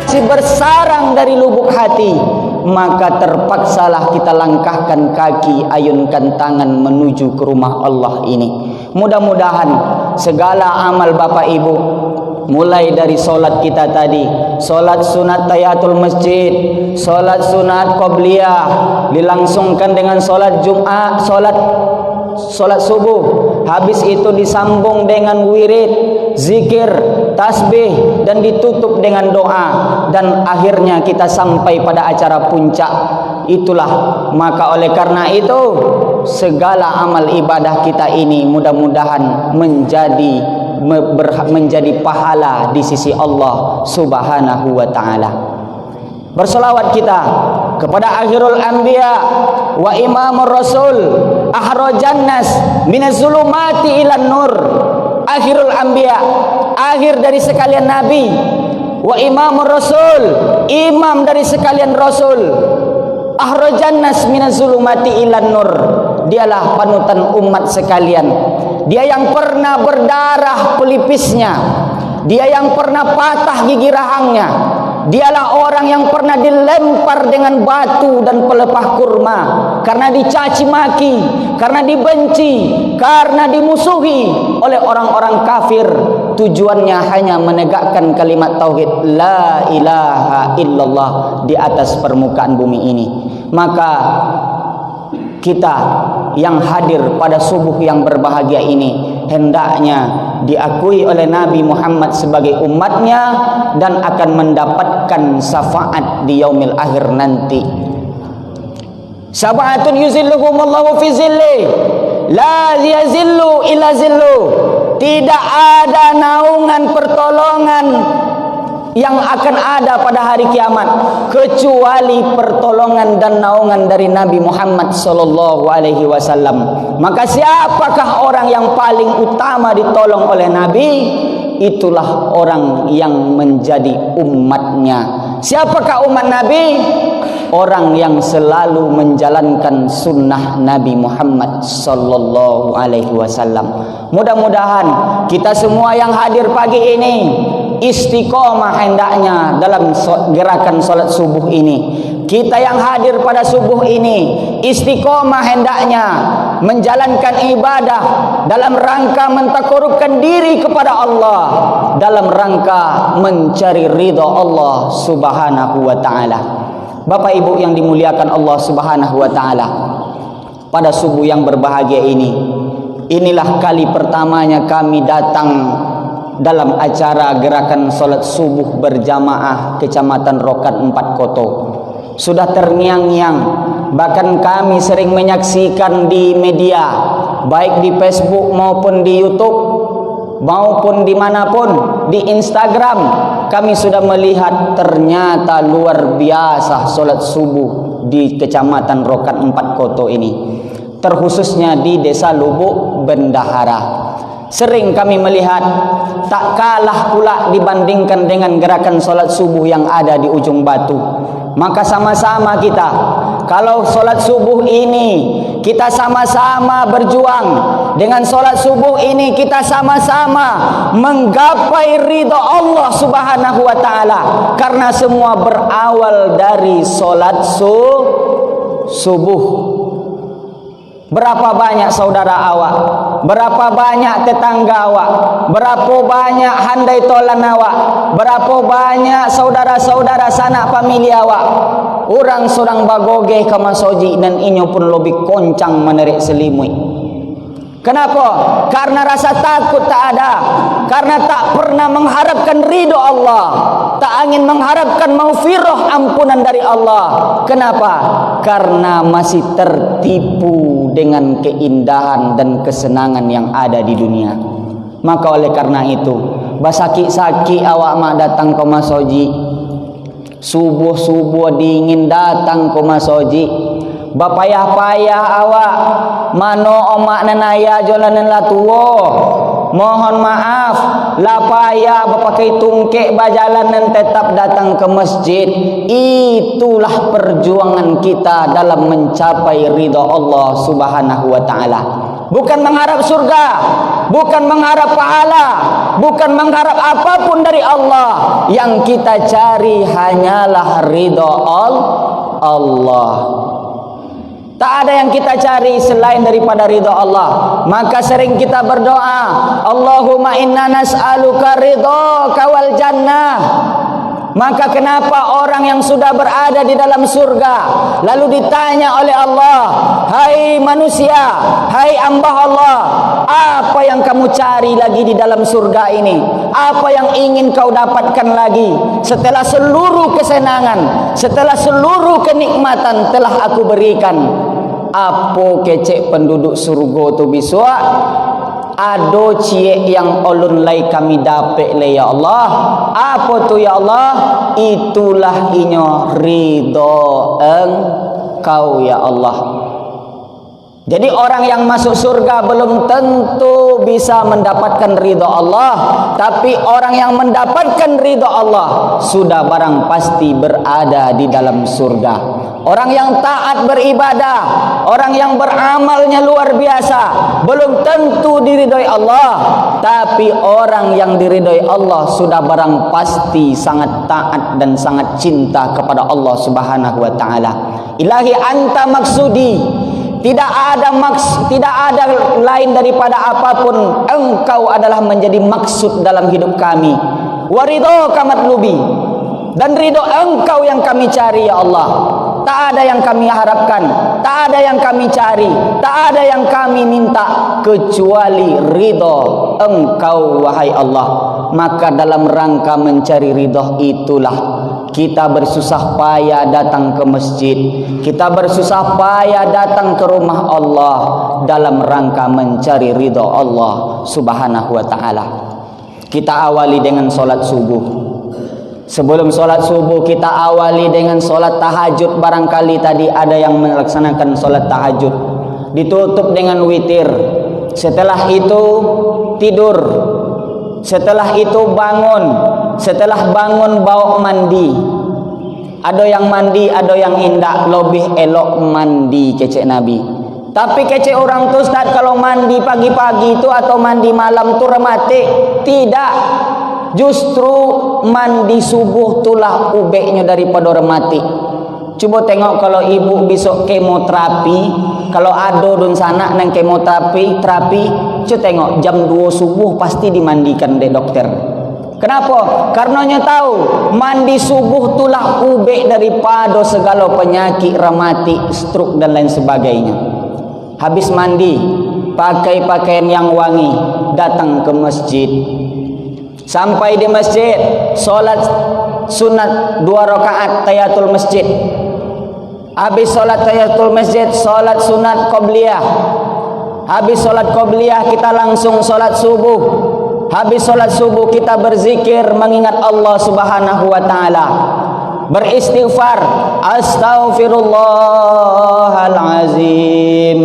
masih bersarang dari lubuk hati, maka terpaksalah kita langkahkan kaki, ayunkan tangan menuju ke rumah Allah ini. Mudah-mudahan segala amal Bapak Ibu, mulai dari solat kita tadi, solat sunat tahiyatul masjid, solat sunat qobliyah, dilangsungkan dengan solat Jumat, solat subuh, habis itu disambung dengan wirid, zikir, tasbih, dan ditutup dengan doa, dan akhirnya kita sampai pada acara puncak itulah. Maka oleh karena itu segala amal ibadah kita ini mudah-mudahan menjadi pahala di sisi Allah Subhanahu wa ta'ala. Bersolawat kita kepada akhirul anbiya wa imamur rasul, ahrajan nas minaz zulumati ilan nur. Akhirul anbiya, akhir dari sekalian nabi, wa imamur rasul, imam dari sekalian rasul, ahrajan nas minaz zulumati ilan nur. Dialah panutan umat sekalian. Dia yang pernah berdarah pelipisnya, dia yang pernah patah gigi rahangnya, dialah orang yang pernah dilempar dengan batu dan pelepah kurma karena dicaci maki, karena dibenci, karena dimusuhi oleh orang-orang kafir. Tujuannya hanya menegakkan kalimat tauhid la ilaha illallah di atas permukaan bumi ini. Maka kita yang hadir pada subuh yang berbahagia ini hendaknya diakui oleh Nabi Muhammad sebagai umatnya dan akan mendapatkan syafaat di yaumil akhir nanti. Sab'atun yuzilluhumullahu fi zilli la yazillu illa zillu. Tidak ada naungan pertolongan yang akan ada pada hari kiamat kecuali pertolongan dan naungan dari Nabi Muhammad sallallahu alaihi wasallam. Maka siapakah orang yang paling utama ditolong oleh Nabi? Itulah orang yang menjadi umatnya. Siapakah umat Nabi? Orang yang selalu menjalankan sunnah Nabi Muhammad sallallahu alaihi wasallam. Mudah-mudahan kita semua yang hadir pagi ini istiqomah hendaknya dalam gerakan solat subuh ini. Kita yang hadir pada subuh ini istiqomah hendaknya menjalankan ibadah dalam rangka mentakarubkan diri kepada Allah, dalam rangka mencari ridha Allah Subhanahu wa ta'ala. Bapak Ibu yang dimuliakan Allah Subhanahu wa ta'ala, pada subuh yang berbahagia ini, inilah kali pertamanya kami datang dalam acara gerakan solat subuh berjamaah Kecamatan Rokat 4 Koto. Sudah terngiang-ngiang, bahkan kami sering menyaksikan di media, baik di Facebook maupun di YouTube maupun dimanapun, di Instagram, kami sudah melihat ternyata luar biasa solat subuh di Kecamatan Rokat 4 Koto ini, terkhususnya di Desa Lubuk Bendahara. Sering kami melihat tak kalah pula dibandingkan dengan gerakan solat subuh yang ada di Ujung Batu. Maka sama-sama kita, kalau solat subuh ini kita sama-sama berjuang, dengan solat subuh ini kita sama-sama menggapai ridha Allah Subhanahu wa ta'ala, karena semua berawal dari solat subuh. Berapa banyak saudara awak, berapa banyak tetangga awak, berapa banyak handai tolan awak, berapa banyak saudara-saudara sanak famili awak, orang sedang bagogeh ke masoji dan inyo pun lebih koncang menerik selimut. Kenapa? Karena rasa takut tak ada, karena tak pernah mengharapkan ridho Allah, tak ingin mengharapkan maghfirah, ampunan dari Allah. Kenapa? Karena masih tertipu dengan keindahan dan kesenangan yang ada di dunia. Maka oleh karena itu, basaki-saki awak mak datang ke masoji, subuh-subuh dingin datang ke masoji, bapayah-payah awak mano omak nanaya jolanan la tuwo, mohon maaf la payah berpakai tungkek bajalan dan tetap datang ke masjid. Itulah perjuangan kita dalam mencapai ridha Allah Subhanahu wa ta'ala. bukan mengharap surga, bukan mengharap pahala, bukan mengharap apapun dari Allah. Yang kita cari hanyalah ridha Allah. Tak ada yang kita cari selain daripada ridha Allah. Maka sering kita berdoa, Allahumma inna nas'aluka ridhaka wal jannah. Maka kenapa orang yang sudah berada di dalam surga lalu ditanya oleh Allah, hai manusia, hai hamba Allah, apa yang kamu cari lagi di dalam surga ini? Apa yang ingin kau dapatkan lagi? Setelah seluruh kesenangan, setelah seluruh kenikmatan telah aku berikan. Apa kecek penduduk surga tu biswa? Ado cie yang ulun lai kami dapat le ya Allah. Apa tu ya Allah? Itulah inyo ridho engkau ya Allah. Jadi orang yang masuk surga belum tentu bisa mendapatkan ridha Allah, tapi orang yang mendapatkan ridha Allah sudah barang pasti berada di dalam surga. Orang yang taat beribadah, orang yang beramalnya luar biasa, belum tentu diridhoi Allah, tapi orang yang diridhoi Allah sudah barang pasti sangat taat dan sangat cinta kepada Allah Subhanahu wa taala. Ilahi anta maksudi. Tidak ada lain daripada apapun. Engkau adalah menjadi maksud dalam hidup kami. Waridhoka matlubi. Dan ridho engkau yang kami cari ya Allah. Tak ada yang kami harapkan, tak ada yang kami cari, tak ada yang kami minta kecuali ridho engkau wahai Allah. Maka dalam rangka mencari ridho itulah kita bersusah payah datang ke masjid, kita bersusah payah datang ke rumah Allah dalam rangka mencari ridho Allah Subhanahu wa taala. Kita awali dengan solat subuh. Sebelum solat subuh kita awali dengan solat tahajud. Barangkali tadi ada yang melaksanakan solat tahajud, ditutup dengan witir. Setelah itu tidur. Setelah itu bangun. Setelah bangun bawa mandi. Ada yang mandi, ada yang indak. Lebih elok mandi kecek Nabi. Tapi kecek orang tu Ustaz, kalau mandi pagi-pagi itu atau mandi malam tu rematik. Tidak. Justru mandi subuh itulah ubeknya daripada rematik. Cuba tengok kalau ibu besok kemoterapi, kalau ada dun sana nang kemoterapi, cuba tengok jam 2 subuh pasti dimandikan dek dokter. Kenapa? Karenanya tahu mandi subuh itulah ubek daripada segala penyakit rematik, stroke dan lain sebagainya. Habis mandi, pakai pakaian yang wangi, datang ke masjid. Sampai di masjid, solat sunat 2 rakaat tahiyatul masjid. Habis solat tahiyatul masjid, solat sunat qabliyah. Habis solat qabliyah kita langsung solat subuh. Habis solat subuh kita berzikir mengingat Allah Subhanahu wa taala. Beristighfar, astaghfirullahalazim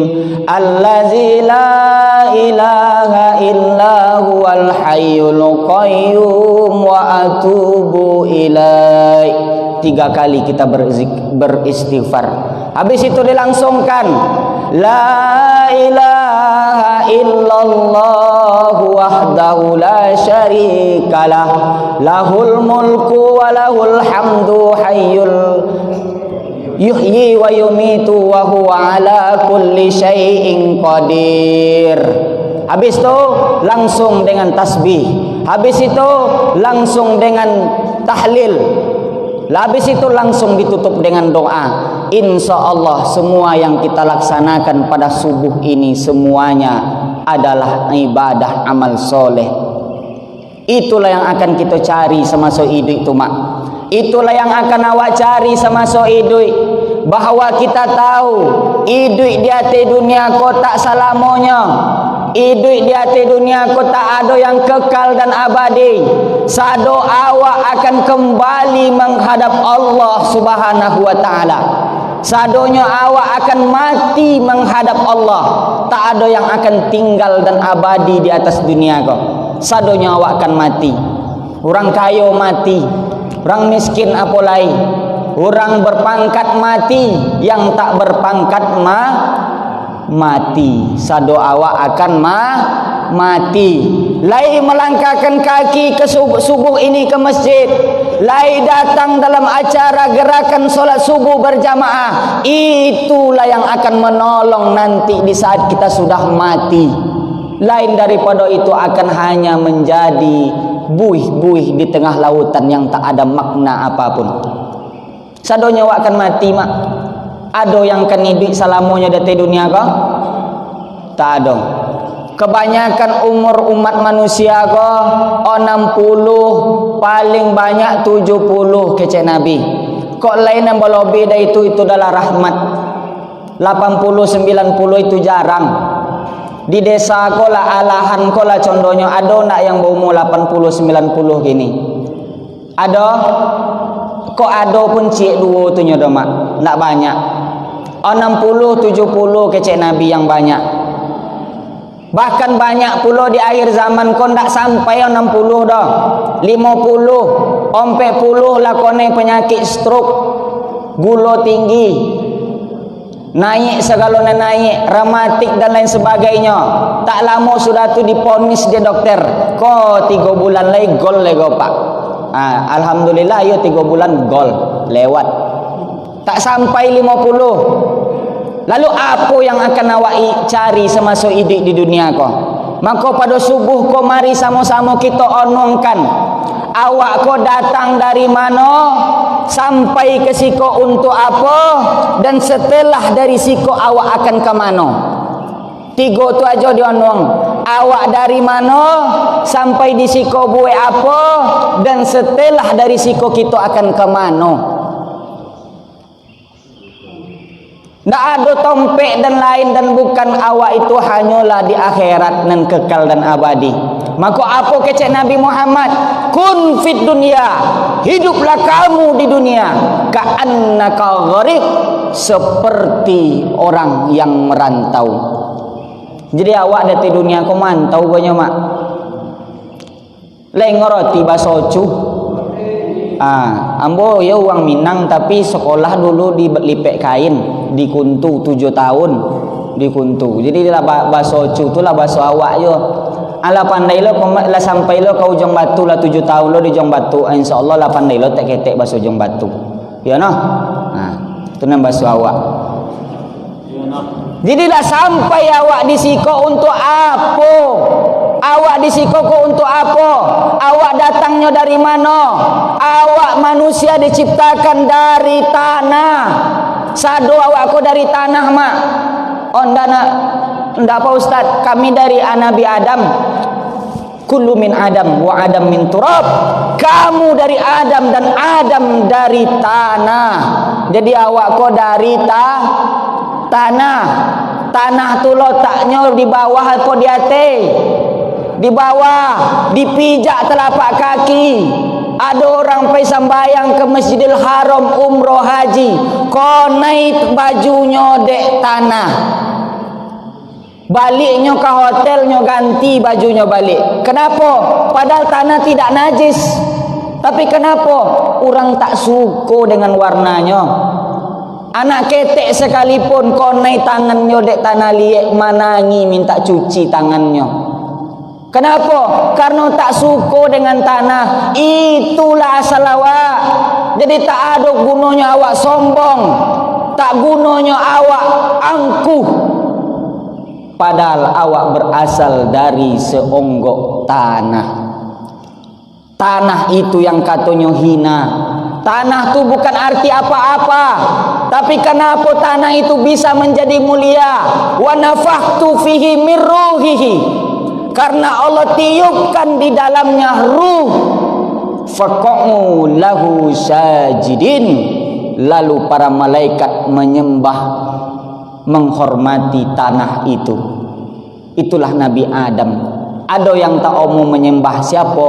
allazi la ilaha illa huwal hayyul qayyum wa atubu ilaih. 3 kali kita beristighfar. Habis itu dilangsungkan la ilaha illallah wahdahu la syarikalah lahul mulku wa lahul hamdu hayyul yuhyi wa yumitu wa huwa ala kulli syai'in qadir. Habis itu langsung dengan tasbih. Habis itu langsung dengan tahlil. Habis itu langsung ditutup dengan doa. Insya Allah semua yang kita laksanakan pada subuh ini semuanya adalah ibadah amal soleh. Itulah yang akan kita cari semasa hidup itu mak. Itulah yang akan awak cari semasa hidup. Bahawa kita tahu hidup di atas dunia ko tak selamanya. Hidup di atas dunia ko tak ada yang kekal dan abadi. Sado awak akan kembali menghadap Allah Subhanahu wa taala. Sadonya awak akan mati menghadap Allah. Tak ada yang akan tinggal dan abadi di atas dunia ko. Sadonya awak akan mati. Orang kaya mati, orang miskin apolai, orang berpangkat mati, yang tak berpangkat mati. Sado awak akan mati. Lai melangkahkan kaki ke subuh ini ke masjid, lai datang dalam acara gerakan solat subuh berjamaah, itulah yang akan menolong nanti di saat kita sudah mati. Lain daripada itu akan hanya menjadi buih-buih di tengah lautan yang tak ada makna apapun. Sadonya awak akan mati mak. Ado yang kan hidup selamanya di dunia kah? Tak ada. Kebanyakan umur umat manusia kok 60, paling banyak 70 kecek Nabi. Kok lain yang berlebih dari itu adalah rahmat. 80, 90 itu jarang. Di desa kok lah, alahan kok lah contohnya, ada nak yang berumur 80, 90 gini? Ada? Kok ada pun cik dua tu nyodo mak? Tak banyak. 60, 70 kecek Nabi yang banyak. Bahkan banyak pula di akhir zaman kau tak sampai 60 dah. 50, 40 lah kone penyakit stroke, gula tinggi, naik segalanya naik, rematik dan lain sebagainya. Tak lama sudah tu diponis dia dokter, kau 3 bulan lagi gol lagi pak. Alhamdulillah yo 3 bulan gol lewat. Tak sampai 50. Lalu apa yang akan awak cari semasa hidup di dunia kau? Maka pada subuh kau mari sama-sama kita onongkan awak kau datang dari mana, sampai ke siko untuk apa, dan setelah dari siko awak akan ke mana. 3 tu aja dionong. Awak dari mana, sampai di siko buat apa, dan setelah dari siko kita akan ke mana. Tak ada tompek dan lain, dan bukan awak itu hanyalah di akhirat dan kekal dan abadi. Maka apa kecek Nabi Muhammad? Kun fit dunia, hiduplah kamu di dunia ka'annaka gharib, seperti orang yang merantau. Jadi awak di dunia kau mantau gonya mak. Lengoroti basocu. Ambo ya uang Minang, tapi sekolah dulu di lipek kain di Kuntu 7 tahun di Kuntu. Jadi lah bahasa cu tu lah bahasa awak yo. Ala pandai lo lah sampai lo kau Ujung Batu lah 7 tahun lo di Ujung Batu. Insyaallah lah pandai lo tak ketek bahasa Ujung Batu. Ya noh. Tu nama bahasa awak. Jadi lah sampai awak di siko untuk apa? Awak di siko untuk apa? Awak datangnya dari mana? Awak manusia diciptakan dari tanah. Sado awak ko dari tanah mak. Oh ndak apa ustaz? Kami dari Nabi Adam. Kullu min Adam wa Adam min turab. Kamu dari Adam dan Adam dari tanah. Jadi awak ko dari tanah. Tanah tu letaknya di bawah atau di atas? Di bawah, dipijak telapak kaki. Ada orang pergi sembahyang ke Masjidil Haram umroh haji, kau naik bajunya dek tanah. Baliknya ke hotelnya ganti bajunya balik. Kenapa? Padahal tanah tidak najis. Tapi kenapa orang tak suka dengan warnanya? Anak ketek sekalipun kau naik tangannya dek tanah liek, manangi minta cuci tangannya. Kenapa? Karena tak suka dengan tanah. Itulah asal awak. Jadi tak ada gunanya awak sombong, tak gunanya awak angkuh. Padahal awak berasal dari seonggok tanah. Tanah itu yang katanya hina. Tanah itu bukan arti apa-apa. Tapi kenapa tanah itu bisa menjadi mulia? Wa nafakhtu fihi min ruhihi. Karena Allah tiupkan di dalamnya ruh. Faqa'u lahu sajidin. Lalu para malaikat menyembah, menghormati tanah itu. Itulah Nabi Adam. Ada yang tak mau menyembah siapa?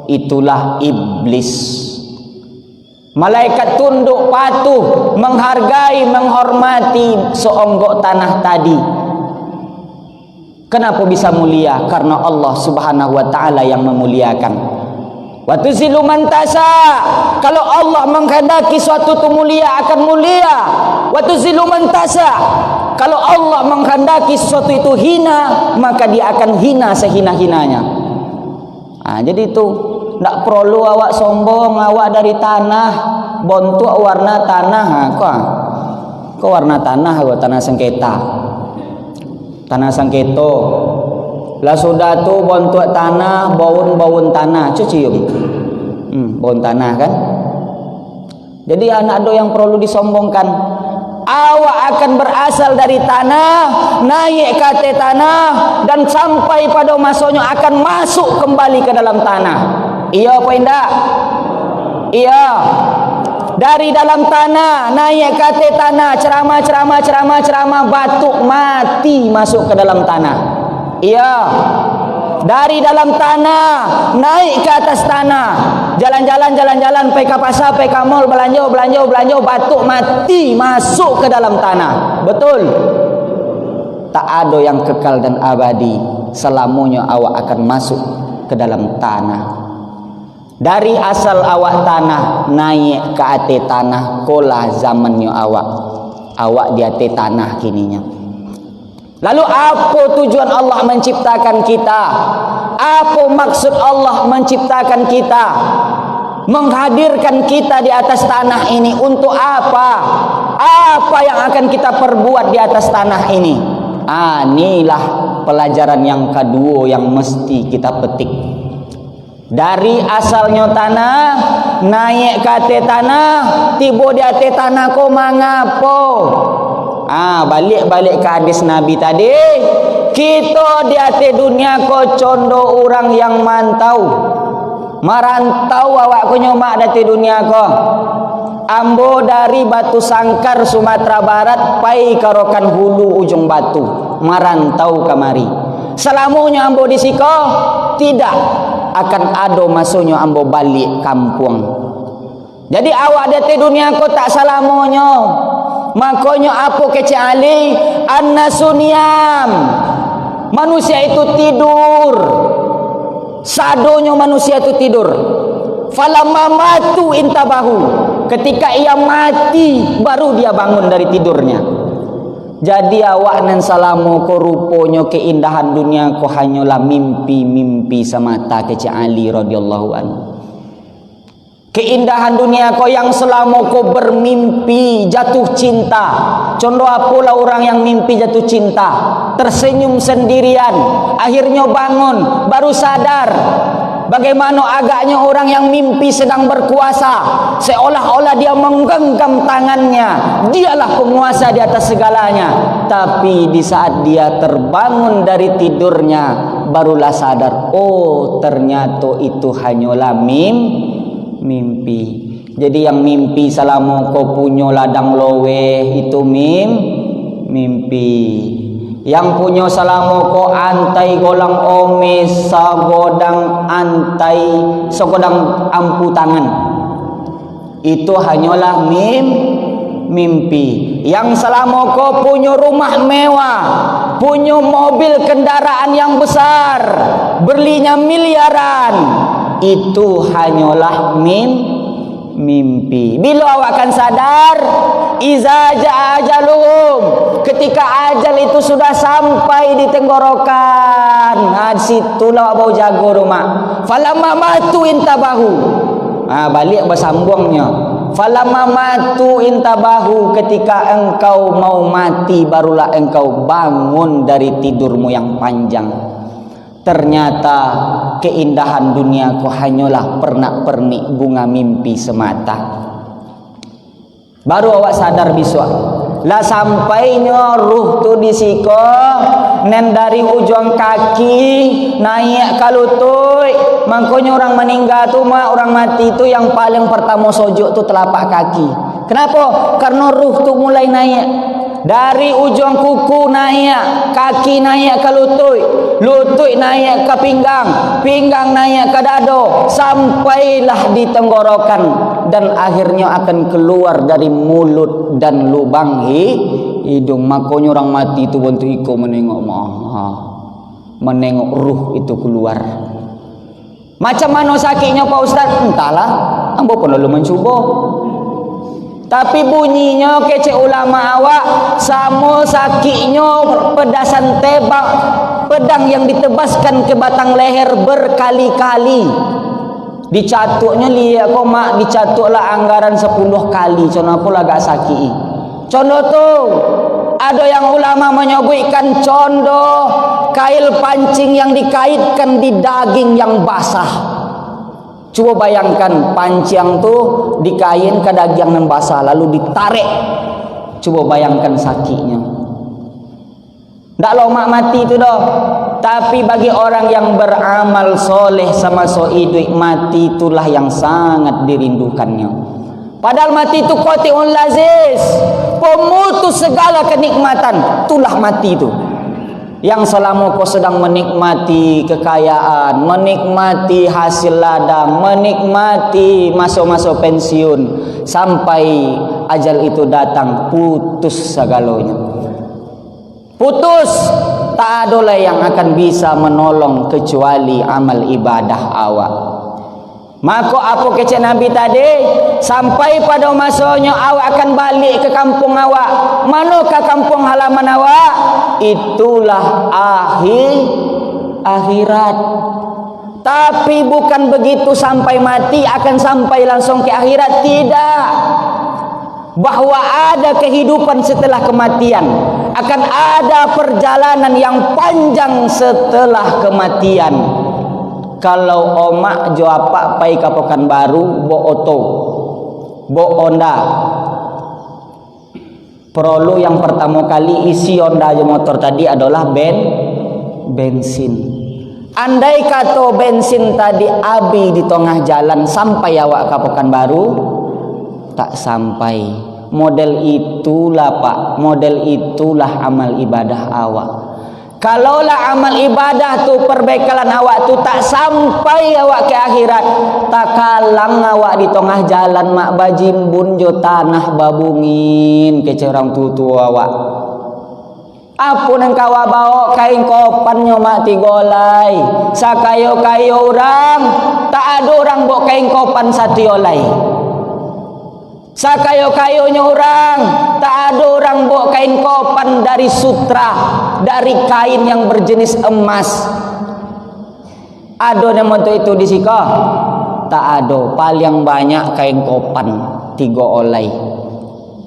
Itulah iblis. Malaikat tunduk patuh, menghargai, menghormati seonggok tanah tadi. Kenapa bisa mulia? Karena Allah Subhanahu wa taala yang memuliakan. Wa tuzilu man tasha. Kalau Allah menghendaki suatu itu mulia, akan mulia. Wa tuzilu man tasha. Kalau Allah menghendaki sesuatu itu hina, maka dia akan hina sehina-hinanya. Jadi itu tak perlu awak sombong, awak dari tanah, bontuk warna tanah. Kok warna tanah, tanah sengketa. Tanah sengketo. Lah sudah tu bontuk tanah, baun-baun tanah, cium. Baun tanah kan. Jadi anak do yang perlu disombongkan. Awak akan berasal dari tanah, naik ke atas tanah, dan sampai pada masanya akan masuk kembali ke dalam tanah. Iya apa indah? Iya. Dari dalam tanah naik ke atas tanah, ceramah, batuk mati masuk ke dalam tanah. Iya. Dari dalam tanah naik ke atas tanah, jalan-jalan pergi ke pasar, pergi ke mall, belanja, batuk mati masuk ke dalam tanah. Betul? Tak ada yang kekal dan abadi, selamanya awak akan masuk ke dalam tanah. Dari asal awak tanah naik ke atas tanah, kolah zamannya awak di atas tanah kininya. Lalu apa tujuan Allah menciptakan kita? Apa maksud Allah menciptakan kita? Menghadirkan kita di atas tanah ini untuk apa? Apa yang akan kita perbuat di atas tanah ini? Inilah pelajaran yang kedua yang mesti kita petik. Dari asalnya tanah, naik ke atas tanah, tiba di atas tanah kau mangapo? Balik ke hadis Nabi tadi. Kita di atas dunia ko condo orang yang merantau awak ko nyomak di atas dunia ko. Ambo dari Batu Sangkar Sumatera Barat pai ke Rokan Hulu ujung batu, merantau kamari. Selamanya ambo di siko tidak akan ada masanya ambo balik kampung. Jadi awak di atas dunia ko tak selamanya. Makanya apa kecuali an-nasuniam, manusia itu tidur. Sadonya manusia itu tidur. Falamma matu intabahu, ketika ia mati baru dia bangun dari tidurnya. Jadi awak nan salamu ko ruponya keindahan dunia ko hanyalah mimpi-mimpi semata kecuali radhiyallahu anhu. Keindahan dunia kau yang selama kau bermimpi jatuh cinta. Contoh apalah orang yang mimpi jatuh cinta, tersenyum sendirian, akhirnya bangun, baru sadar. Bagaimana agaknya orang yang mimpi sedang berkuasa, seolah-olah dia menggenggam tangannya, dialah penguasa di atas segalanya. Tapi di saat dia terbangun dari tidurnya, barulah sadar, oh ternyata itu hanyalah mimpi. Jadi yang mimpi selama kau punya ladang lowe itu mimpi. Yang punya selama kau antai golang omes sagodang ampu tangan, itu hanyalah mimpi. Yang selama kau punya rumah mewah, punya mobil kendaraan yang besar, belinya miliaran, itu hanyalah mimpi. Bila awak akan sadar, iza ja'a ajaluhum, ketika ajal itu sudah sampai di tenggorokan, situlah awak bau jago rumah. Falamma matu intabahu, balik bersambungnya. Falamma matu intabahu, ketika engkau mau mati barulah engkau bangun dari tidurmu yang panjang. Ternyata keindahan dunia ku hanyalah pernak-pernik bunga mimpi semata. Baru awak sadar besok. Lah sampainya ruh tu di siko, nen dari ujung kaki naik ke lutut. Makanya orang meninggal tu orang mati tu yang paling pertama sujud tu telapak kaki. Kenapa? Karena ruh tu mulai naik. Dari ujung kuku naik, kaki naik ke lutut naik ke pinggang naik ke dado, sampailah di tenggorokan, dan akhirnya akan keluar dari mulut dan lubang hidung. Makanya orang mati itu bantu iko menengok ruh itu keluar. Macam mana sakitnya Pak Ustaz? Entahlah, ambo pun lalu mencuba. Tapi bunyinya kece ulama awak sama sakitnya pedasan tebak pedang yang ditebaskan ke batang leher berkali-kali. Dicatuknya lihat kok mak, dicatuklah anggaran 10 kali. Contoh pula agak sakit. Contoh tu ada yang ulama menyebutkan contoh kail pancing yang dikaitkan di daging yang basah. Coba bayangkan pancing tu dikain ke daging yang basah lalu ditarik. Coba bayangkan sakitnya. Tak lama mati tu dah. Tapi bagi orang yang beramal soleh sama hidup, mati itulah yang sangat dirindukannya. Padahal mati itu qati'un lazis, pemutus segala kenikmatan. Itulah mati itu. Yang selama kau sedang menikmati kekayaan, menikmati hasil ladang, menikmati masa-masa pensiun, sampai ajal itu datang, putus segalanya. Putus, tak ada lah yang akan bisa menolong kecuali amal ibadah awak. Maka apa kecek Nabi tadi, sampai pada masanya awak akan balik ke kampung awak. Manakah kampung halaman awak? Itulah akhirat. Tapi bukan begitu sampai mati akan sampai langsung ke akhirat, tidak. Bahwa ada kehidupan setelah kematian, akan ada perjalanan yang panjang setelah kematian. Kalau omak jo apa pai kapokan baru bo oto, bo Honda. Perlu yang pertama kali isi Honda aja motor tadi adalah bensin. Andai kata bensin tadi habis di tengah jalan sampai awak kapokan baru, tak sampai. Model itulah Pak, model itulah amal ibadah awak. Kalaulah amal ibadah tu perbekalan awak tu tak sampai awak ke akhirat, tak kalang awak di tengah jalan mak bajimbun jo tanah babungin ke cerang tutu awak. Apa nang kawa bawa kain kopannya mak tigolai, sakayo-kayo orang tak ada orang bawa kain kopan satiolai. Sakayo-kayonya orang tak ada orang bawa kain kopan dari sutra, dari kain yang berjenis emas. Ada nama itu di sika? Tak ada. Paling banyak kain kopan 3 olai.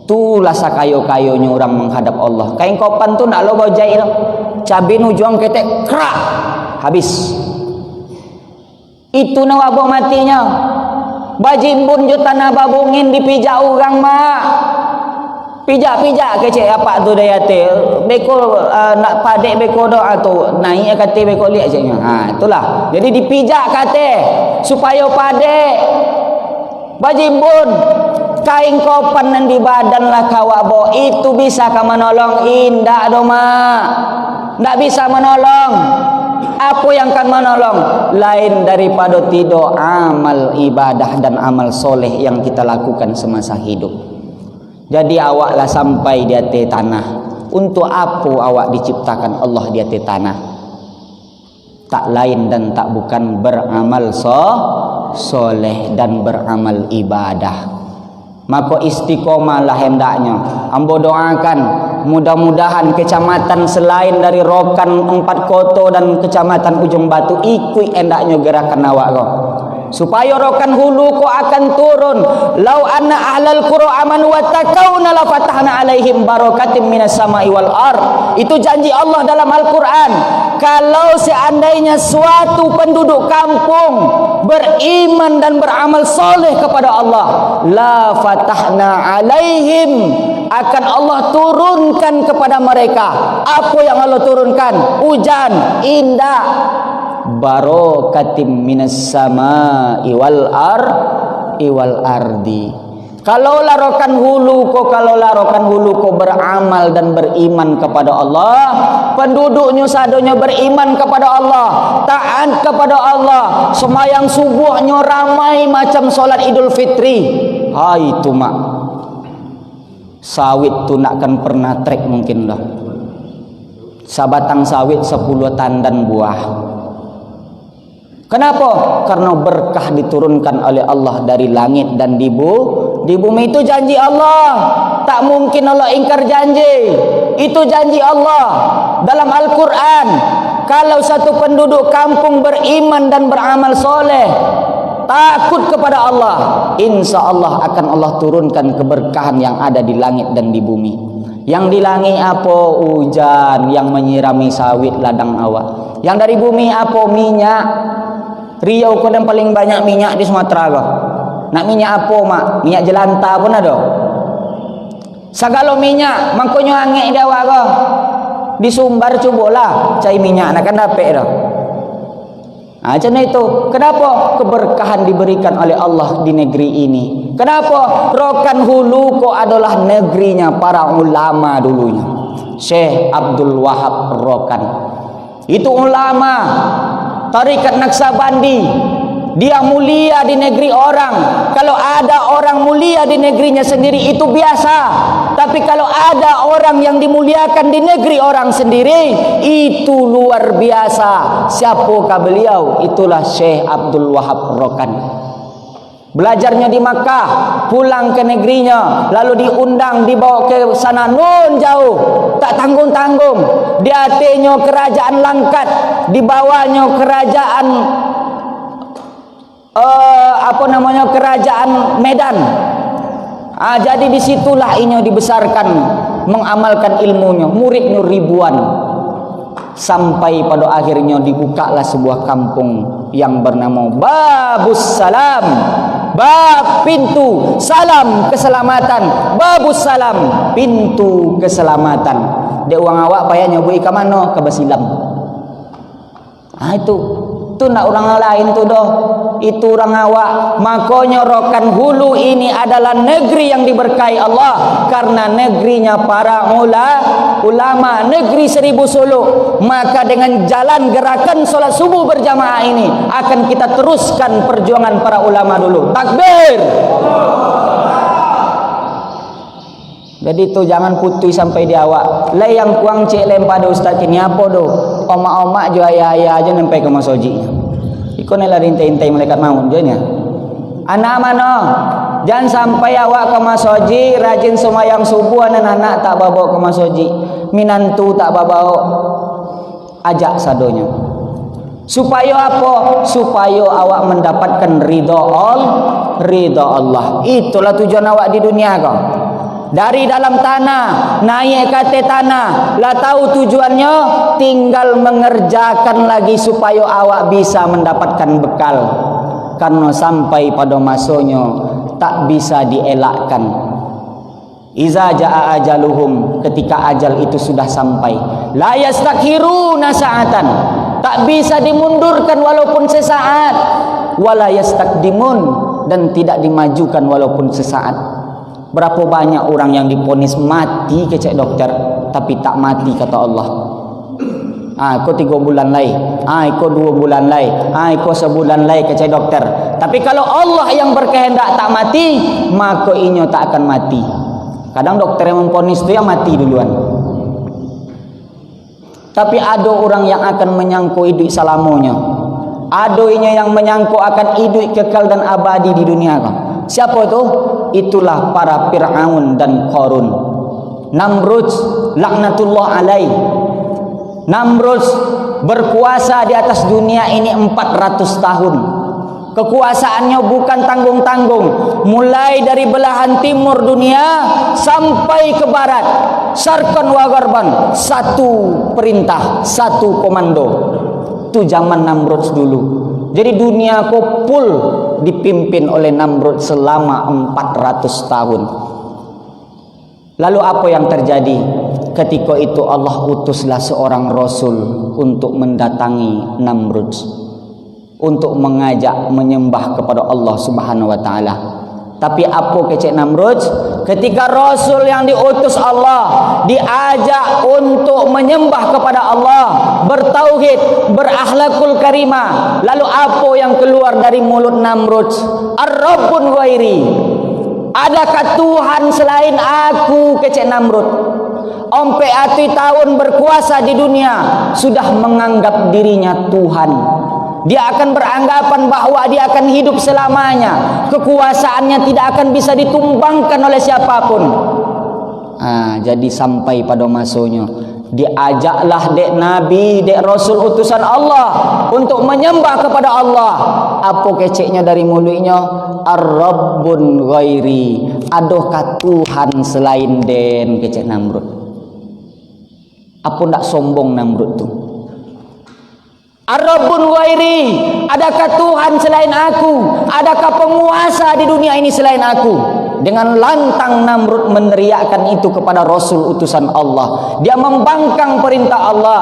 Itulah sakayo-kayonya orang menghadap Allah. Kain kopan tu nak lo bojai lo, cabai nujuang ketek krak habis. Itu nawa bawa matinya. Bajimbun jo tanah babungin dipijak orang mak. Pijak kecek apa tu daya te. Beko nak padek beko doa tu naik kate beko lihat ceknya. Itulah. Jadi dipijak kate supaya padek. Bajimbun kain kopan yang di badan lah kawak bo itu bisa ka menolong indak do mak. Ndak bisa menolong. Apa yang akan menolong? Lain daripada tidak amal ibadah dan amal soleh yang kita lakukan semasa hidup. Jadi awaklah sampai di atas tanah. Untuk apa awak diciptakan Allah di atas tanah? Tak lain dan tak bukan beramal soleh dan beramal ibadah. Maka istiqomahlah hendaknya. Ambo doakan mudah-mudahan kecamatan selain dari Rokan 4 Koto dan kecamatan Ujung Batu ikut hendaknya gerakan awak kau. Supaya Rokan Hulu kau akan turun. Lau anna ahlal qura amanu wattaqauna la fatahna alaihim barakatim minas samai wal ard. Itu janji Allah dalam Al-Qur'an. Kalau seandainya suatu penduduk kampung beriman dan beramal soleh kepada Allah, la fatahna alaihim, akan Allah turunkan kepada mereka. Apa yang Allah turunkan? Hujan indah, barakatim minas samai wal ardi. Kalau larokan hulu ko beramal dan beriman kepada Allah, penduduknya sadonya beriman kepada Allah, taat kepada Allah, semayang subuhnya ramai macam solat Idul Fitri. Hai itu mak, sawit tu nak kan pernah trek mungkin dah. Sabatang sawit 10 tandan buah. Kenapa? Karena berkah diturunkan oleh Allah dari langit dan di Di bumi itu janji Allah. Tak mungkin Allah ingkar janji. Itu janji Allah dalam Al-Quran. Kalau satu penduduk kampung beriman dan beramal soleh, takut kepada Allah, insya Allah akan Allah turunkan keberkahan yang ada di langit dan di bumi. Yang di langit apa? Hujan yang menyirami sawit ladang awak. Yang dari bumi apa? Minyak. Riau kau dan paling banyak minyak di Sumatera kau. Nak minyak apa mak? Minyak jelantah pun ada. Segala minyak mangkonyo angek dia awak kau. Di Sumbar cubalah cari minyak nak kan dapat dah. Macam itu. Kenapa? Keberkahan diberikan oleh Allah di negeri ini. Kenapa? Rokan Hulu kok adalah negerinya para ulama dulunya. Syekh Abdul Wahab Rokan. Itu ulama Tarikat Naksabandi. Dia mulia di negeri orang. Kalau ada orang mulia di negerinya sendiri itu biasa. Tapi kalau ada orang yang dimuliakan di negeri orang sendiri, itu luar biasa. Siapakah beliau? Itulah Syekh Abdul Wahab Rokan. Belajarnya di Makkah, pulang ke negerinya, lalu diundang, dibawa ke sana nun jauh, tak tanggung-tanggung. Diatenyo kerajaan Langkat, dibawanya kerajaan kerajaan Medan. Jadi disitulah inyo dibesarkan, mengamalkan ilmunya, muridnya ribuan. Sampai pada akhirnya dibukalah sebuah kampung yang bernama Babus Salam. Bab pintu, salam keselamatan. Babus Salam, pintu keselamatan. Dia uang awak payah nyoboi ke mana? Ke Basilam. Itu nak orang lain tu doh. Itu orang awak. Makanya Rokan Hulu ini adalah negeri yang diberkahi Allah karena negerinya para ulama, negeri 1000 suluk. Maka dengan jalan gerakan solat subuh berjamaah ini akan kita teruskan perjuangan para ulama dulu. Takbir. Jadi itu jangan putih sampai di awak. Lai yang kuang cek pada ustaz kini apa do? Omak-omak jo ayah-ayah aja sampai ke masoji. Iko ni lah rintai-rintai malaikat maut je nya. Anak mana? Jangan sampai awak ke masoji rajin semayang subuh, anak-anak tak bawa ke masoji. Minantu tak bawa, ajak sadonya. Supaya apa? Supaya awak mendapatkan ridha Allah. Itulah tujuan awak di dunia kau. Dari dalam tanah naik ke tanah, lah tahu tujuannya, tinggal mengerjakan lagi supaya awak bisa mendapatkan bekal. Karena sampai pada masanya tak bisa dielakkan. Iza jaa ajaluhum, ketika ajal itu sudah sampai, la yastakhiruna sa'atan, tak bisa dimundurkan walaupun sesaat, wala yastakdimun, dan tidak dimajukan walaupun sesaat. Berapa banyak orang yang diponis mati kecek dokter, tapi tak mati kata Allah. Kau 3 bulan lagi, kau 2 bulan lagi, kau sebulan lagi kecek dokter. Tapi kalau Allah yang berkehendak tak mati, maka inyo tak akan mati. Kadang dokter yang memponis itu yang mati duluan. Tapi ada orang yang akan menyangkau hidup selamanya. Ada yang menyangkau akan hidup kekal dan abadi di dunia kau. Siapa itu? Itulah para Fir'aun dan Qarun. Namrud laknatullah alaih. Namrud berkuasa di atas dunia ini 400 tahun. Kekuasaannya bukan tanggung-tanggung. Mulai dari belahan timur dunia sampai ke barat, Syarqan wa Gharban, satu perintah, satu komando. Itu zaman Namrud dulu. Jadi dunia full dipimpin oleh Namrud selama 400 tahun. Lalu apa yang terjadi? Ketika itu Allah utuslah seorang Rasul untuk mendatangi Namrud, untuk mengajak menyembah kepada Allah Subhanahu wa ta'ala. Tapi apa kecek Namrud? Ketika Rasul yang diutus Allah diajak untuk menyembah kepada Allah, bertauhid, berakhlakul karimah, lalu apa yang keluar dari mulut Namrud? Ar-Rabbun ghairi. Adakah Tuhan selain aku kecek Namrud? Ompe ati tahun berkuasa di dunia sudah menganggap dirinya Tuhan. Dia akan beranggapan bahwa dia akan hidup selamanya. Kekuasaannya tidak akan bisa ditumbangkan oleh siapapun. Jadi sampai pada masanya diajaklah dek Nabi, dek Rasul utusan Allah untuk menyembah kepada Allah. Apa keceknya dari mulutnya? Ar-Rabbun ghairi. Adakah Tuhan selain den, kecek Namrud. Apa ndak sombong Namrud tu? Ar-Rabbun ghairi. Adakah Tuhan selain aku? Adakah penguasa di dunia ini selain aku? Dengan lantang Namrud meneriakkan itu kepada Rasul utusan Allah. Dia membangkang perintah Allah.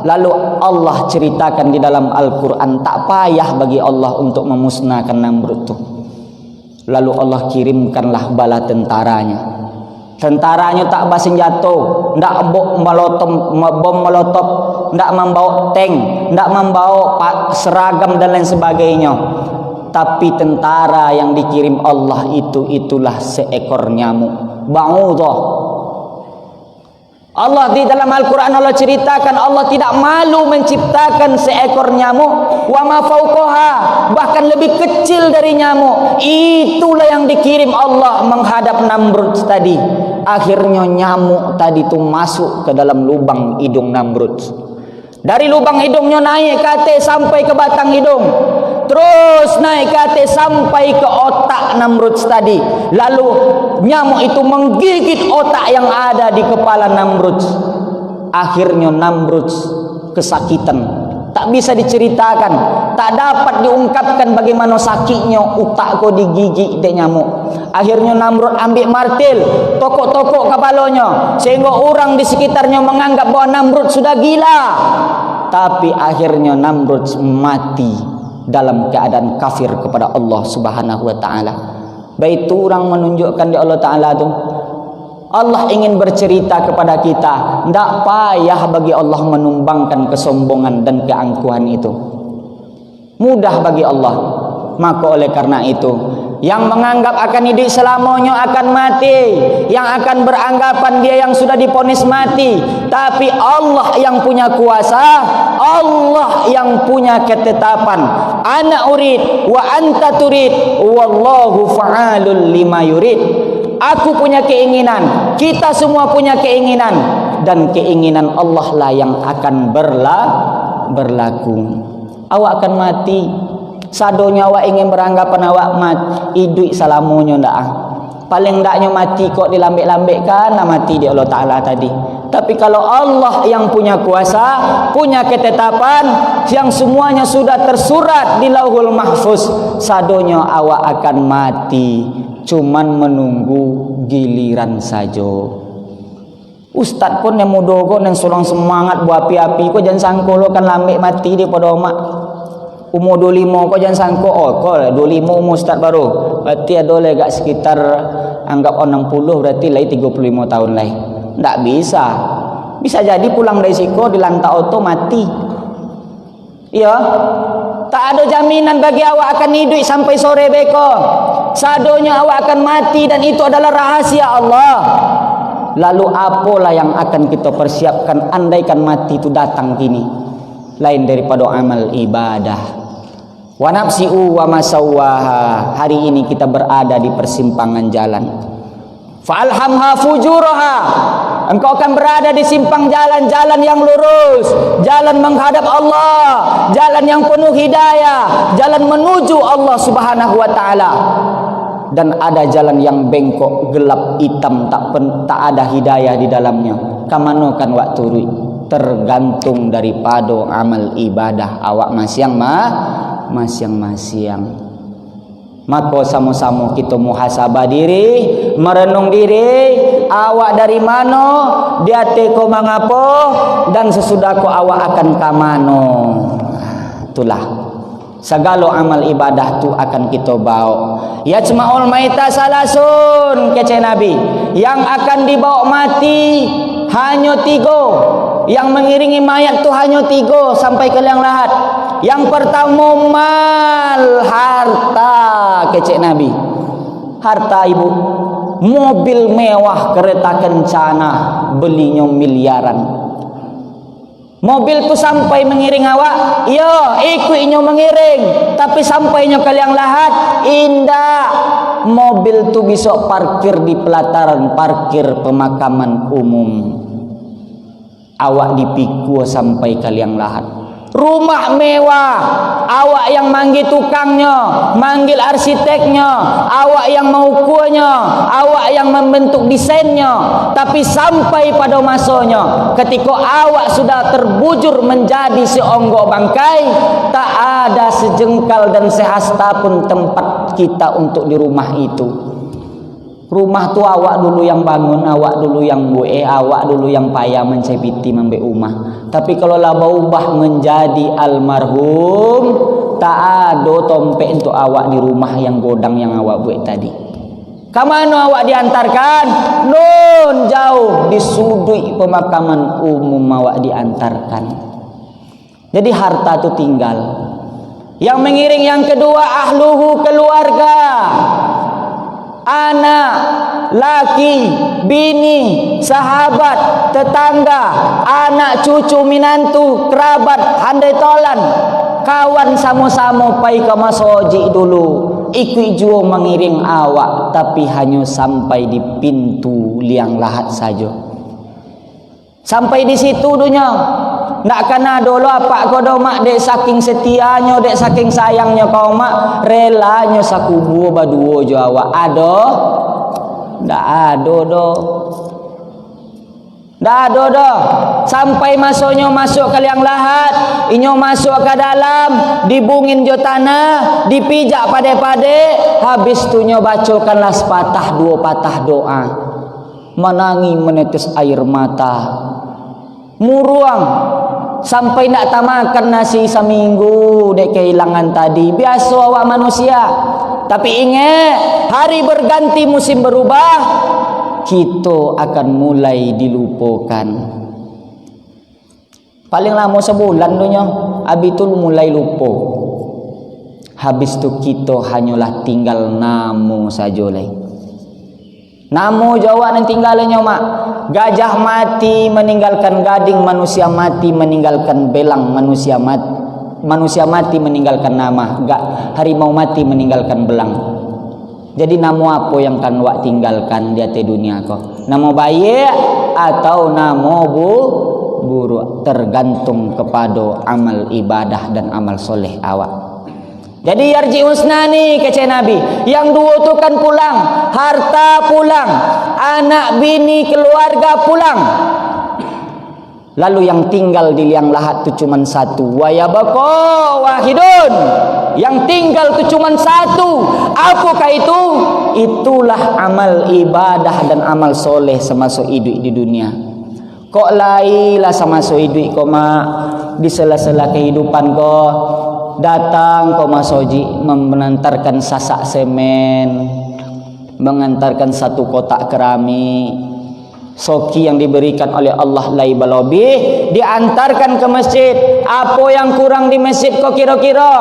Lalu Allah ceritakan di dalam Al-Quran, tak payah bagi Allah untuk memusnahkan Namrud itu. Lalu Allah kirimkanlah bala tentaranya. Tentaranya tak bawa senjata, ndak bom molotov, ndak membawa tank, ndak membawa seragam dan lain sebagainya. Tapi tentara yang dikirim Allah itulah seekor nyamuk, ba'udah. Allah di dalam Al-Quran Allah ceritakan Allah tidak malu menciptakan seekor nyamuk, wa ma fauqaha, bahkan lebih kecil dari nyamuk. Itulah yang dikirim Allah menghadap Namrud tadi. Akhirnya nyamuk tadi itu masuk ke dalam lubang hidung Namrud. Dari lubang hidungnya naik ke atas sampai ke batang hidung, terus naik ke atas sampai ke otak Namrud tadi. Lalu nyamuk itu menggigit otak yang ada di kepala Namrud. Akhirnya Namrud kesakitan, tak bisa diceritakan, tak dapat diungkapkan bagaimana sakitnya otak kau digigit dek nyamuk. Akhirnya Namrud ambil martil, tokok-tokok kepalanya, sehingga orang di sekitarnya menganggap bahwa Namrud sudah gila. Tapi akhirnya Namrud mati dalam keadaan kafir kepada Allah Subhanahu wa taala. Baik itu orang menunjukkan di Allah taala tu, Allah ingin bercerita kepada kita, tidak payah bagi Allah menumbangkan kesombongan dan keangkuhan itu. Mudah bagi Allah. Maka oleh karena itu, yang menganggap akan hidup selamanya akan mati, yang akan beranggapan dia yang sudah diponis mati, tapi Allah yang punya kuasa, Allah yang punya ketetapan. Ana urid wa anta turid, wallahu fa'alul lima yurid. Aku punya keinginan, kita semua punya keinginan, dan keinginan Allah lah yang akan berlaku. Awak akan mati. Sadonya awak ingin beranggapan awak mati, hidup selamanya ndak. Paling ndaknya mati kok dilambek-lambekkan lah mati di Allah Ta'ala tadi. Tapi kalau Allah yang punya kuasa, punya ketetapan, yang semuanya sudah tersurat di Lauhul Mahfuz, sadonya awak akan mati, cuman menunggu giliran saja. Ustaz pun yang mudogo dan sulang semangat buat api-api, kok jangan sangka lo kan lambek mati di pada omak. Umur 25 kau jangan sangka, kau 25 umur start baru. Berarti ada lagi sekitar anggap 60, berarti lagi 35 tahun lagi. Tak bisa. Bisa jadi pulang dari siko di lantai auto mati. Iya. Tak ada jaminan bagi awak akan hidup sampai sore beko. Sadonya awak akan mati dan itu adalah rahasia Allah. Lalu apalah yang akan kita persiapkan andaikan mati itu datang kini? Lain daripada amal ibadah. Wa nafsi'u wa masawwaha. Hari ini kita berada di persimpangan jalan. Fa'alhamha fujuraha. Engkau akan berada di simpang jalan-jalan yang lurus, jalan menghadap Allah, jalan yang penuh hidayah, jalan menuju Allah Subhanahu wa taala. Dan ada jalan yang bengkok, gelap, hitam, tak ada hidayah di dalamnya. Kamano kan wak turui? Tergantung daripada amal ibadah awak masing-masing. Maka sama-sama kita muhasabah diri, merenung diri, awak dari mana, dia teko mangapo, dan sesudah ko awak akan kamano. Itulah segala amal ibadah tu akan kita bawa. Yajma'ul maita salasun, kece Nabi, yang akan dibawa mati hanya 3. Yang mengiringi mayat tu hanya 3 sampai ke liang lahat. Yang pertama mal, harta, kece Nabi. Harta ibu, mobil mewah, kereta kencana, belinya miliaran. Mobil tu sampai mengiring awak, yo ikut inyo mengiring. Tapi sampai inyo ke liang lahat, indah. Mobil tu bisa parkir di pelataran parkir pemakaman umum. Awak dipiku sampai ke liang lahat. Rumah mewah, awak yang manggil tukangnya, manggil arsiteknya, awak yang mengukurnya, awak yang membentuk desainnya. Tapi sampai pada masanya, ketika awak sudah terbujur menjadi seonggok bangkai, tak ada sejengkal dan sehasta pun tempat kita untuk di rumah itu. Rumah tu awak dulu yang bangun, awak dulu yang buat, awak dulu yang payah mencebiti membe rumah. Tapi kalau lah berubah menjadi almarhum, tak ada tompek untuk awak di rumah yang godang yang awak buat tadi. Kamano awak diantarkan? Nun jauh di sudut pemakaman umum awak diantarkan. Jadi harta tu tinggal. Yang mengiring yang kedua ahluhu, keluarga. Anak, laki, bini, sahabat, tetangga, anak cucu minantu, kerabat, handai tolan, kawan sama-sama pai ke masoji dulu. Ikut juo mengiring awak, tapi hanya sampai di pintu liang lahat saja. Sampai di situ dunia. Ndak kena dulu apa kau do mak dek saking setianya, dek saking sayangnya kau mak relanya sakubu baduo jo awak ado. Ndak ado do. Ndak ado do. Sampai masuknya masuk ke liang lahat, inyo masuk ke dalam, dibungin jo tanah, dipijak pade-pade, habis tu nyo bacakanlah sepatah dua patah doa. Menangi menetes air mata. Muruang sampai nak tamakan nasi seminggu dek kehilangan tadi. Biasa awak manusia. Tapi ingat, hari berganti musim berubah, kita akan mulai dilupakan. Paling lama sebulan dunia, habis itu mulai lupa. Habis itu kita hanyalah tinggal namu saja lagi. Namu Jawa yang tinggalnya mak. Gajah mati meninggalkan gading, manusia mati meninggalkan belang, manusia mati meninggalkan nama, harimau mati meninggalkan belang. Jadi namu apa yang kan wak tinggalkan di atas dunia kau? Namu baik atau namu buruk, tergantung kepada amal ibadah dan amal soleh awak. Jadi yarji usnani kece Nabi. Yang dua tu kan pulang, harta pulang, anak bini keluarga pulang. Lalu yang tinggal di liang lahat tu cuman satu. Wa yabqa wahidun. Yang tinggal tu cuman satu. Apakah itu? Itulah amal ibadah dan amal soleh semasa hidup di dunia. Kok lailah semasa hidup kau mak di sela-sela kehidupan kau. Datang kau masoji mengantarkan sasak semen, mengantarkan satu kotak keramik, soki yang diberikan oleh Allah lai balobih, diantarkan ke masjid. Apa yang kurang di masjid kau kira-kira?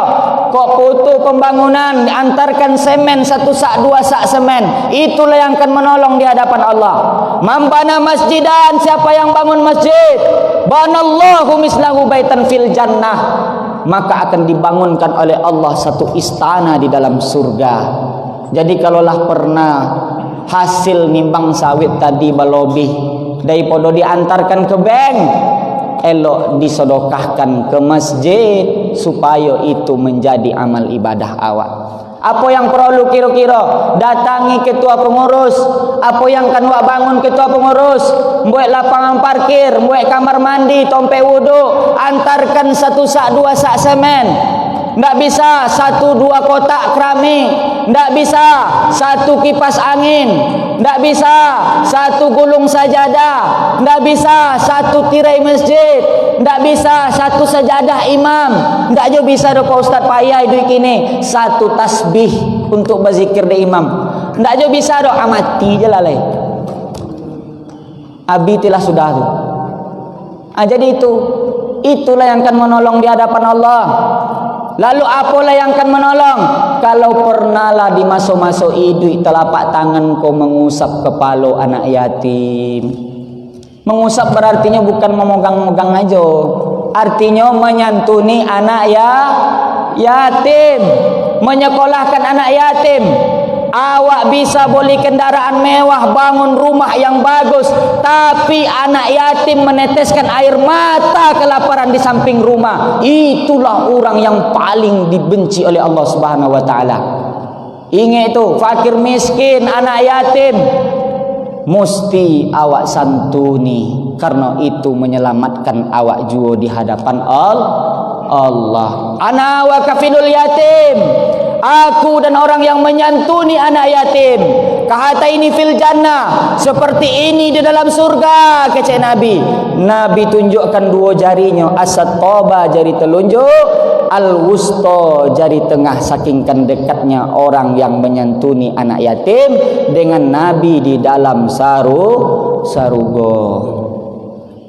Kok butuh pembangunan, diantarkan semen satu sak dua sak semen. Itulah yang akan menolong di hadapan Allah. Mambana masjidan, siapa yang bangun masjid? Banallahu mislahu baitan fil jannah. Maka akan dibangunkan oleh Allah satu istana di dalam surga. Jadi kalaulah pernah hasil nimbang sawit tadi balobih, daripada diantarkan ke bank, elok disodokahkan ke masjid supaya itu menjadi amal ibadah awak. Apa yang perlu kira-kira? Datangi ketua pengurus. Apa yang kan wak bangun ketua pengurus? Buat lapangan parkir, buat kamar mandi, tompe wudu, antarkan satu sak dua sak semen. Ndak bisa satu dua kotak keramik, ndak bisa satu kipas angin, ndak bisa satu gulung sajadah, ndak bisa satu tirai masjid, ndak bisa satu sajadah imam, ndak jo bisa do Pak Ustaz payah duit kini satu tasbih untuk berzikir di imam, ndak jo bisa do amati je lalai. Abi telah sudah tu. Jadi itulah yang akan menolong di hadapan Allah. Lalu apalah yang akan menolong? Kalau pernahlah di masa-masa hidup telapak tangan kau mengusap kepala anak yatim. Mengusap berartinya bukan memegang-megang aja. artinya menyantuni anak yatim, menyekolahkan anak yatim. Awak bisa beli kendaraan mewah, bangun rumah yang bagus, tapi anak yatim meneteskan air mata kelaparan di samping rumah. Itulah orang yang paling dibenci oleh Allah Subhanahu wa taala. Ingat itu, fakir miskin, anak yatim mesti awak santuni, karena itu menyelamatkan awak juga di hadapan Allah. Ana wa kafilul yatim, aku dan orang yang menyantuni anak yatim, kahataini fil jannah, seperti ini di dalam surga. Kata Nabi tunjukkan dua jarinya, asat toba jari telunjuk, al-wusta jari tengah, sakingkan dekatnya orang yang menyantuni anak yatim dengan Nabi di dalam sarugo.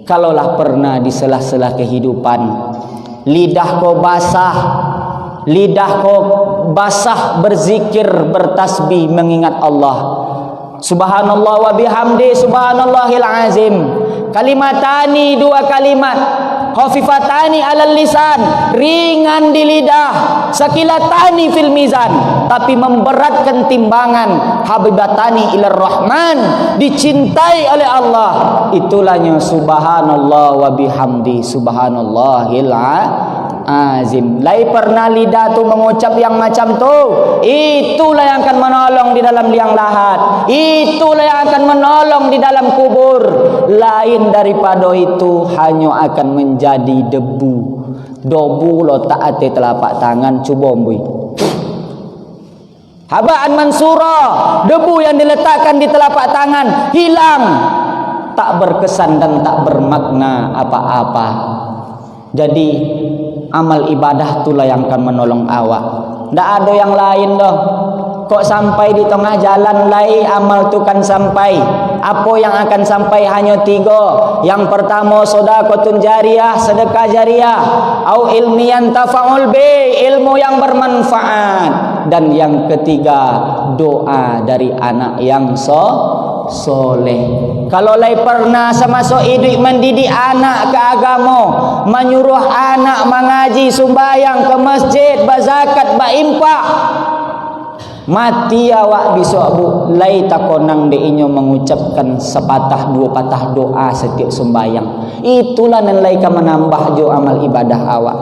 Kalaulah pernah di sela-sela kehidupan lidah kau basah berzikir, bertasbih, mengingat Allah, subhanallah wa bihamdi subhanallahil azim, kalimatani, dua kalimat, khafifatani alal lisan, ringan di lidah, sakilatani fil mizan, tapi memberatkan timbangan, habibatani ilar rahman, dicintai oleh Allah. Itulahnya subhanallah wa bihamdi subhanallahil azim. Lai pernah lidah tu mengucap yang macam tu, itulah yang akan menolong di dalam liang lahat, itulah yang akan menolong di dalam kubur. Lain daripada itu hanya akan menjadi debu. Lo taati telapak tangan, cuba mbui. Habaan mansura, debu yang diletakkan di telapak tangan hilang, tak berkesan dan tak bermakna apa-apa. Jadi amal ibadah itulah yang akan menolong awak. Tak ada yang lain dah. Kok sampai di tengah jalan lai amal tu kan sampai. Apa yang akan sampai hanya 3. Yang pertama sedekah jariyah, sedekah jariyah, au ilmiyan tafa'ul bi, ilmu yang bermanfaat, dan yang ketiga doa dari anak yang soleh. Kalau lai pernah semasa hidup mendidik anak ke agama, menyuruh anak mengaji, sembahyang ke masjid, berzakat, berimpak, mati awak besok bu, lai takonang deinyo mengucapkan sepatah dua patah doa setiap sembahyang. Itulah nilai ka menambah jo amal ibadah awak.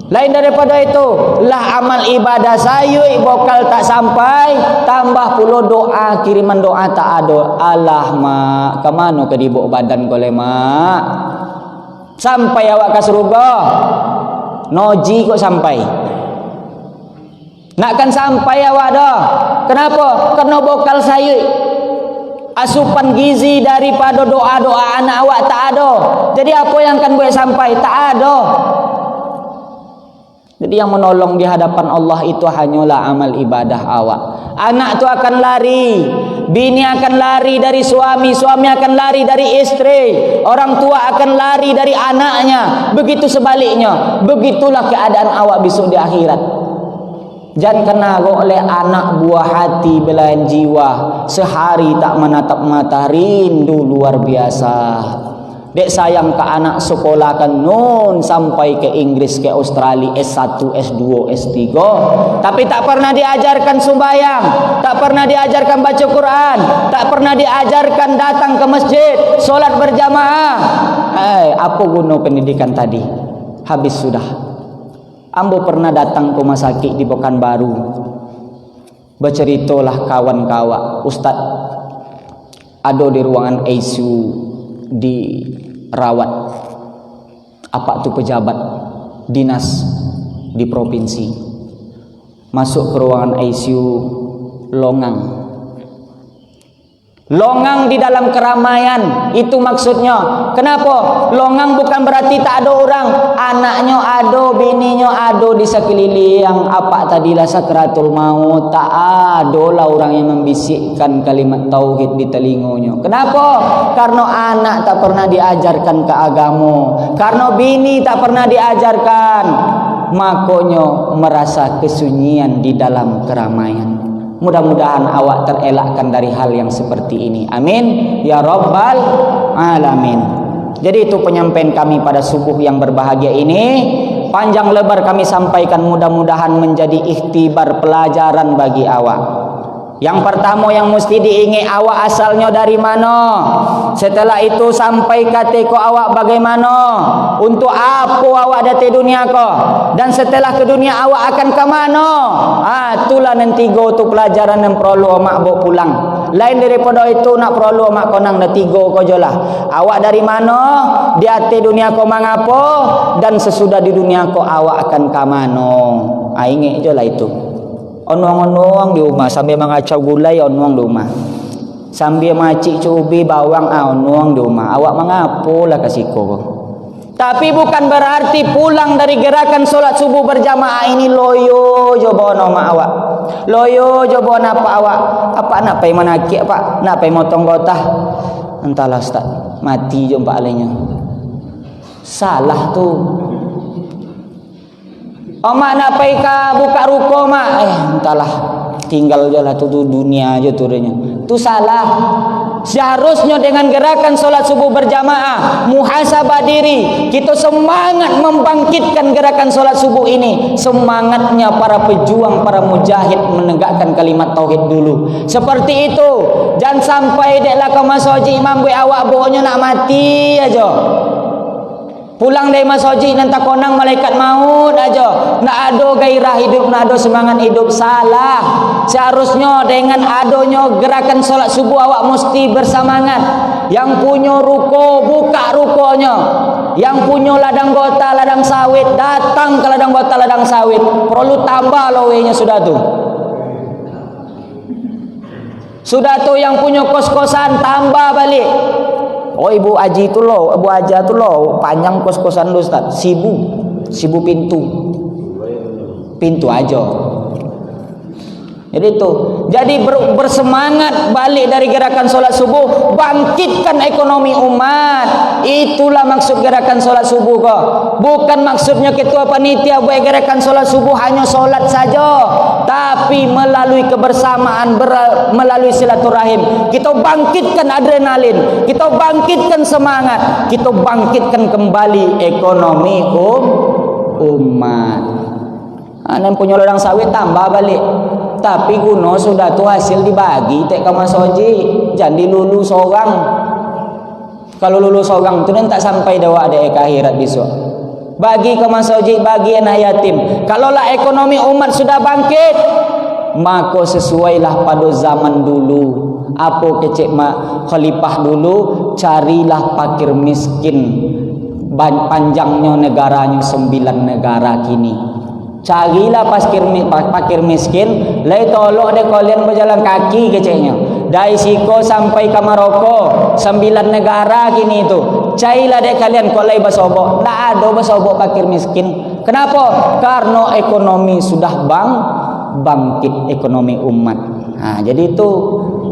Lain daripada itu, lah amal ibadah saya bokal tak sampai, tambah pula doa, kiriman doa tak ada. Alah mak, ke mana ke dibuk badan kole mak? Sampai awak ke surga, noji kok sampai. Nakkan sampai awak dah. Kenapa? Karena bokal saya asupan gizi daripada doa-doa anak awak tak ada. Jadi apa yang akan boleh sampai? Tak ada. Jadi yang menolong di hadapan Allah itu hanyalah amal ibadah awak. Anak tu akan lari, bini akan lari dari suami, suami akan lari dari istri, orang tua akan lari dari anaknya, begitu sebaliknya. Begitulah keadaan awak besok di akhirat. Jangan kena oleh anak buah hati belayan jiwa, sehari tak menatap mata, rindu luar biasa. Dek sayang ke anak sekolah kan nun sampai ke Inggris, ke Australia, S1, S2, S3, tapi tak pernah diajarkan sembahyang, tak pernah diajarkan baca Quran, tak pernah diajarkan datang ke masjid, solat berjamaah. Apa guna pendidikan tadi? Habis sudah. Ambo pernah datang ke rumah sakit di Pekanbaru, berceritalah kawan-kawan, Ustaz ada di ruangan ICU dirawat apa tu pejabat dinas di provinsi, masuk ke ruangan ICU, longang di dalam keramaian. Itu maksudnya. Kenapa? Longang bukan berarti tak ada orang, anaknya ada, bininya ada di sekeliling. Apa tadilah sakratul maut, tak ada lah orang yang membisikkan kalimat tauhid di telinganya. Kenapa? Karena anak tak pernah diajarkan ke agama, karena bini tak pernah diajarkan, makanya merasa kesunyian di dalam keramaian. Mudah-mudahan awak terelakkan dari hal yang seperti ini. Amin ya rabbal alamin. Jadi itu penyampaian kami pada subuh yang berbahagia ini. Panjang lebar kami sampaikan, mudah-mudahan menjadi ikhtibar pelajaran bagi awak. Yang pertama yang mesti diingat, awak asalnya dari mana. Setelah itu sampai kata ko awak bagaimana, untuk apa awak datang dunia ko, dan setelah ke dunia awak akan ke mana. Itulah nanti go tu pelajaran yang perlu amak bawa pulang. Lain daripada itu nak perlu amak konang dah tiga ko jelah. Awak dari mana, di ate dunia ko mangapo, dan sesudah di dunia ko awak akan ke mana. Ingat je lah itu. Onuang-onuang di rumah sambil mengacau gulai, onuang di rumah. Sambil macik cubi bawang, onuang di rumah. Awak mengapo lah kasih ko. Tapi bukan berarti pulang dari gerakan solat subuh berjamaah ini loyo jobo nama awak. Loyo jobo apa awak? Apa nak pai manaki apa? Nak pai motong gotah? Entahlah Ustaz, mati je empat lainnya. Salah tu. Mak nak pai ka buka ruko mak, entahlah, tinggal je lah tu dunia aja turunnya. Tu salah. Seharusnya dengan gerakan solat subuh berjamaah, muhasabah diri, kita semangat membangkitkan gerakan solat subuh ini. Semangatnya para pejuang, para mujahid menegakkan kalimat tauhid dulu. Seperti itu. Jangan sampai deklah kau masjid imam buat awak bohongnya nak mati aja. Pulang dari masjid nanti konang malaikat maut aja. Nak ada gairah hidup, nak ada semangat hidup. Salah. Seharusnya dengan adanya gerakan solat subuh awak mesti bersemangat. Yang punya ruko, buka rukonya. Yang punya ladang gota, ladang sawit, datang ke ladang gota, ladang sawit. Perlu tambah lowenya sudah tu. Sudah tu yang punya kos-kosan tambah balik. Oh ibu Haji tu loh, ibu Haja tu loh, panjang kos-kosan lu Ustaz, 1000 pintu aja. Jadi itu, jadi bersemangat balik dari gerakan solat subuh, bangkitkan ekonomi umat. Itulah maksud gerakan solat subuh kok. Bukan maksudnya ketua panitia buat gerakan solat subuh hanya solat saja, tapi melalui kebersamaan, melalui silaturahim, kita bangkitkan adrenalin, kita bangkitkan semangat, kita bangkitkan kembali ekonomi umat. Anak punya ladang sawit tambah balik. Tapi kuno sudah tu hasil dibagi tek ke masjid. Jangan dilulu seorang. Kalau lulu seorang tu tak sampai dawa ada ke akhirat besok. Bagi ke masjid, bagi anak yatim. Kalaulah ekonomi umat sudah bangkit, maka sesuailah pada zaman dulu. Apa kecik khalifah dulu, carilah fakir miskin. Panjangnya negaranya 9 negara kini. Carilah fakir miskin, lai tolok deh kalian berjalan kaki keceknya. Dari Siko sampai ke Maroko, 9 negara kini itu. Carilah deh kalian kalau basobok. Tak ada basobok fakir miskin. Kenapa? Karena ekonomi sudah bangkit ekonomi umat. Jadi itu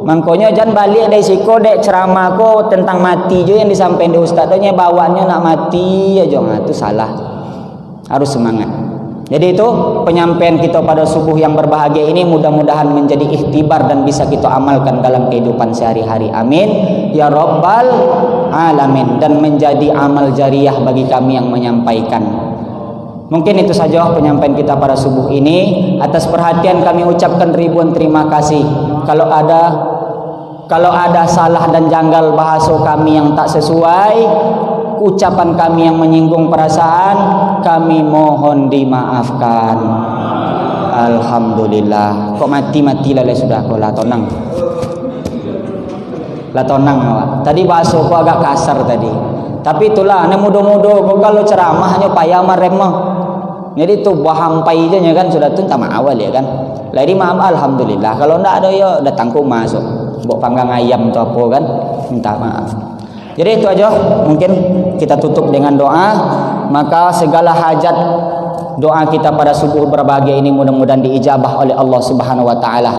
makanya jangan balik dari Siko dek ceramah ko tentang mati je yang disampaikan di ustaznya bawanya nak mati aja. Itu salah. Harus semangat. Jadi itu penyampaian kita pada subuh yang berbahagia ini mudah-mudahan menjadi ikhtibar dan bisa kita amalkan dalam kehidupan sehari-hari. Amin ya rabbal alamin, dan menjadi amal jariah bagi kami yang menyampaikan. Mungkin itu saja penyampaian kita pada subuh ini. Atas perhatian kami ucapkan ribuan terima kasih. Kalau ada salah dan janggal bahasa kami yang tak sesuai, ucapan kami yang menyinggung perasaan, kami mohon dimaafkan. Alhamdulillah. Kok mati-mati lah sudah kau lah tonang. Lah tonang awak. Tadi bahasa kau agak kasar tadi. Tapi itulah, ane mudo-mudo kau kalau ceramah hanya payah maremah. Jadi tu bahampai je kan sudah tu tak awal ya kan. Lagi maaf alhamdulillah. Kalau ndak ada ya datang ku masuk. Bok panggang ayam tu apa kan, minta maaf. Jadi itu aja, mungkin kita tutup dengan doa. Maka segala hajat doa kita pada subuh berbahagia ini mudah-mudahan diijabah oleh Allah Subhanahu wa taala.